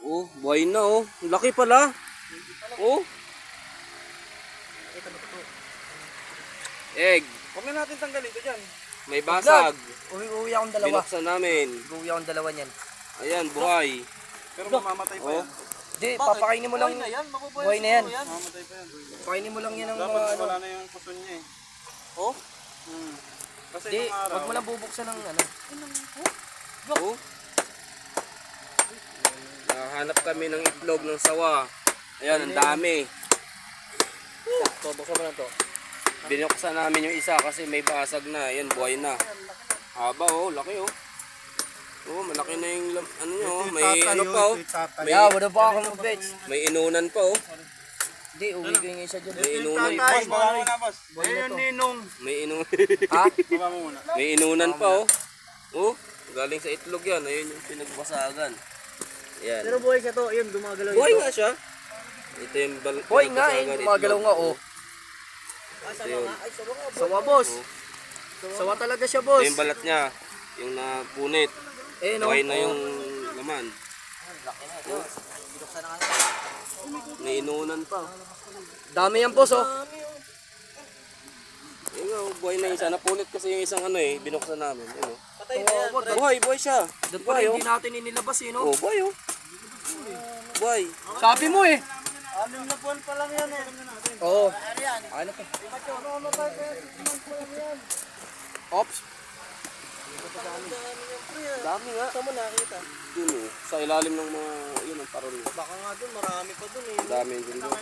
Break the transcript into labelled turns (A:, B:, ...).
A: Oh, buhay na oh. Laki pala. Oh. Egg.
B: Huwag na natin tanggalin ito dyan.
A: May basag.
C: Uwi akong dalawa.
A: Binuksan namin.
C: Uwi akong dalawa niyan.
A: Ayan, buhay.
B: Pero mamamatay pa
A: Oh.
B: yan.
C: Hindi, papakainin mo lang.
B: Buhay na yan, mabubuhay
C: Buhay na yan.
B: Mamamatay pa yan.
C: Pakainin mo lang yan ng
B: Dapat
C: ano.
B: wala na yung puson niya eh.
A: Oh.
B: Kasi
C: Hindi,
B: yung araw.
C: wag mo lang bubuksan ng ano.
A: Oh. Nahanap kami ng itlog ng sawa. Ayan, ang dami.
C: So, buksan mo lang to.
A: Binuksan namin yung isa kasi may basag na. Ayan, buhay na. Haba oh, laki oh. Oh, malaki na yung ano nyo oh. May ano pa oh. May,
C: Yeah, wala pa ako mag-vets.
A: may inunan pa oh.
C: Hindi, uwi ko yung isa dyan.
A: May inunan pa.
B: Boss, baba mo na boss.
C: Buhay na to.
B: Ninong.
A: May inunan.
C: Ha?
B: Baba mo muna.
A: May inunan pa oh. Oh, galing sa itlog yan. Ayun yung pinagbasagan. Ayan.
C: Pero buhay siya to. Yun, gumagalaw
A: Buhay nga siya. Ito yung
C: Buhay nga eh,
A: pinagbasagan
C: gumagalaw
A: itlog.
C: nga oh.
A: Ito yun.
C: Sawa boss. Sawa talaga siya boss.
A: Ito yung balat niya. Yung napunit.
C: Eh no.
A: Buhay na yung laman. May inunan pa.
C: Dami yan boss oh.
A: Ayun nga, buhay na isa. Napunit kasi yung isang ano eh. Binuksan namin. Ayun, oh.
C: Patay na yan.
A: Buhay siya.
C: Doon pa rin hindi natin inilabas eh no.
A: Oh, buhay oh. Buhay.
C: Sabi mo eh.
B: 6 na buwan pa lang yan eh.
C: Oo. Ano to? Ops.
A: Dami nga.
C: Saan mo nakita?
A: Yun oh. Sa ilalim ng mga, yun ang parol.
C: Baka nga doon, marami pa doon eh.
A: Dami din doon.